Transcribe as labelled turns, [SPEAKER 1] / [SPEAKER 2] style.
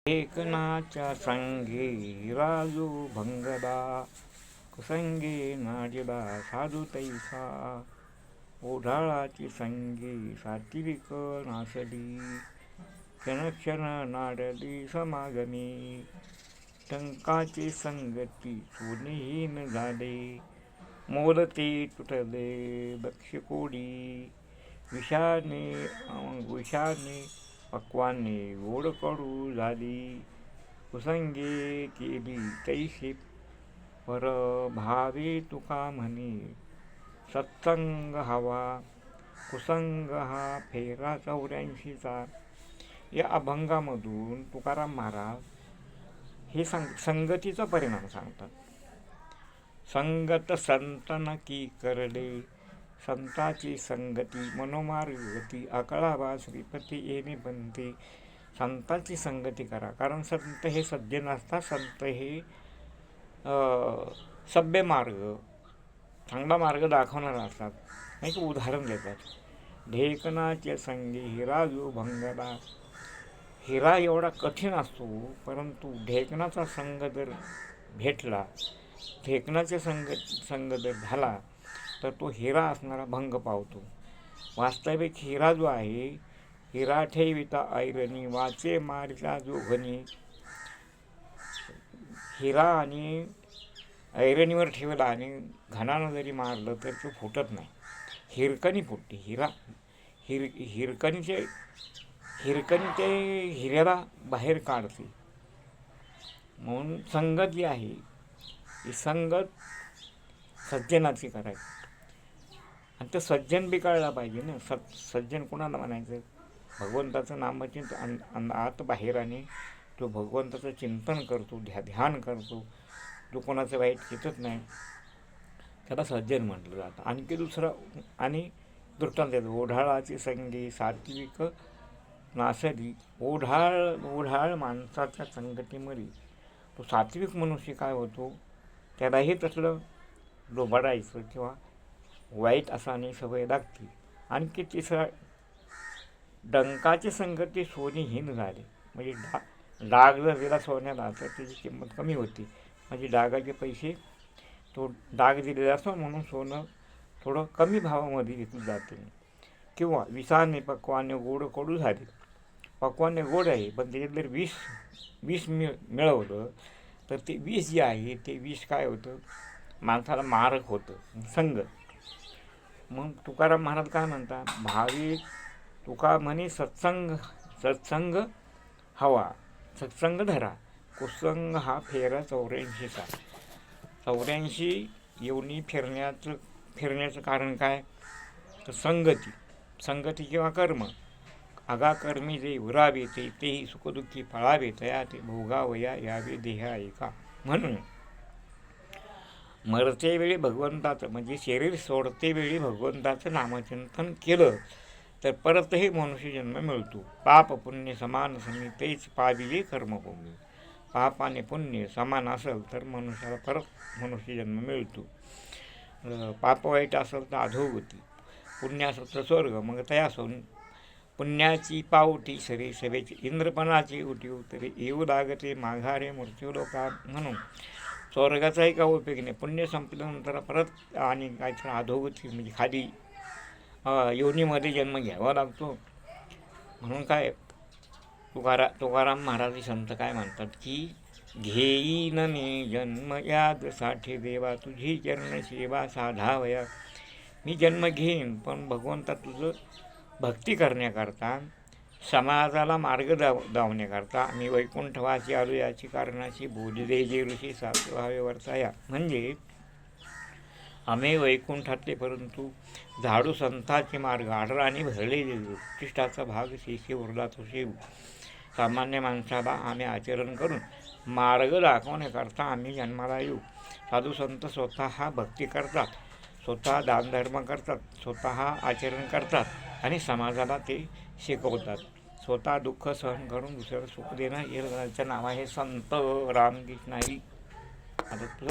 [SPEAKER 1] एकनाच्या संगे राजू भंगदा कुसंगे नाजदा साधू तैसा ओढाळाची संगी सात्विक नासली क्षणक्षण नाडली समागमी टंकाची संगती सोनेहीन झाले मोलते तुटले दक्षकोडी विषाने पक्वाने गोड कडू झाली कुसंगे केली तैसे पर भावे तुका म्हणे सत्संग हवा कुसंग हा फेरा 84चा. या अभंगामधून तुकाराम महाराज हे संगतीचा परिणाम सांगतात. संगत संतन की करले संताची संगती मनोमार्गती अकळावा श्रीपती येणे बनते. संतांची संगती करा, कारण संत हे सज्जन असतात. संत हे सभ्य मार्ग चांगला मार्ग दाखवणार असतात. एक उदाहरण देतात. ढेकणाचे संगी हिरा जो भंगला. हिरा एवढा कठीण असतो, परंतु ढेकणाचा संग जर भेटला, ढेकणाचे संग जर झाला तर तो हिरा असणारा भंग पावतो. वास्तविक हिरा जो आहे, हिरा ठेविता ऐरणी वाचे मारिता जो घनी. हिरा आणि ऐरणीवर ठेवला आणि घनानं जरी मारलं तर तो फुटत नाही, हिरकणी फुटते. हिरकणी ते हिऱ्याला बाहेर काढते. म्हणून संगत जी आहे ही संगत सज्जनाची करायची. आणि ते सज्जन बी कळला पाहिजे ना. सज्जन कोणाला म्हणायचं? भगवंताचं नामचिंतन आत बाहेर आणि तो भगवंताचं चिंतन करतो, ध्यान करतो, जो कोणाचं वाईट चितत नाही, त्याला सज्जन म्हटलं जातं. आणखी दुसरा आणि दृष्टांत देतो. ओढाळाची संगी सात्विक नासली. ओढाळ माणसाच्या संगतीमध्ये तो सात्विक मनुष्य काय होतो, त्यालाही तसलं लोबाडायचं किंवा वाईट असाने सवय लागते. आणखी तिसरा, डंकाची संगती सोनेहीन झाली. म्हणजे डाग जर दिला सोन्याला तर त्याची किंमत कमी होती. म्हणजे डागाचे पैसे, तो डाग दिलेला असतो म्हणून सोनं थोडं कमी भावामध्ये विकलं जाते. किंवा विषाने पक्वाने गोड कडू झाले. पक्वाने गोड आहे, पण त्याच्यात जर विष मिळवलं तर ते विष जे आहे ते विष काय होतं, माणसाला मारक होतं. संगत. मग तुकाराम महाराज काय म्हणतात, भावी तुका म्हणे सत्संग हवा, सत्संग धरा. कुसंग हा फेरा 84चा. 84 येऊनी फिरण्याचं कारण काय, तर संगती किंवा कर्म. अगाकर्मी जे उरावे तेही सुखदुःखी फळावे तया ते भोगावया यावे देह ऐका. म्हणून मरते वेळी भगवंताचं म्हणजे शरीर सोडते वेळी भगवंताचं नामचिंतन केलं तर परतही मनुष्यजन्म मिळतो. पाप पुण्य समान समी तेच पाविले कर्मभूमी. पाप आणि पुण्य समान असेल तर मनुष्याला परत मनुष्यजन्म मिळतो. पाप वाईट असेल तर अधोगती, पुण्य असेल तर स्वर्ग. मग तयासून पुण्याची पावटी सरी सभेची इंद्रपणाची उठी उतरे येऊ लागते माघारे मृत्यू लोका. म्हणून स्वर्गाचाही का उपयोग नाही. पुण्य संपल्यानंतर परत आणि काहीतरी अधोगती म्हणजे खाली योनीमध्ये जन्म घ्यावा लागतो. म्हणून काय तुकाराम महाराज संत काय म्हणतात की, घेईन ने जन्म याद साठी देवा तुझी चरण सेवा साधावया. मी जन्म घेईन पण भगवंता तुझं भक्ती करण्याकरता, समाजाला मार्ग दावण्याकरता मी वैकुंठवासी आलो याची कारणाची बोध दे जे ऋषी सातवावे वर्षाया. म्हणजे आम्ही वैकुंठातले परंतु झाडू संतांचे मार्ग आढळा आणि भरले उत्कृष्टाचा भाग शेषे उरला तो शेव. सामान्य माणसाला आम्ही आचरण करून मार्ग दाखवण्याकरता आम्ही जन्माला येऊ. साधू संत स्वतः भक्ती करतात, स्वतः दानधर्म करतात, स्वतः आचरण करतात आणि समाजाला ते शिकवतात. स्वतः दुःख सहन करून दुसऱ्याला सुख देणं हे नाव आहे संत रामकृष्ण हरी. आता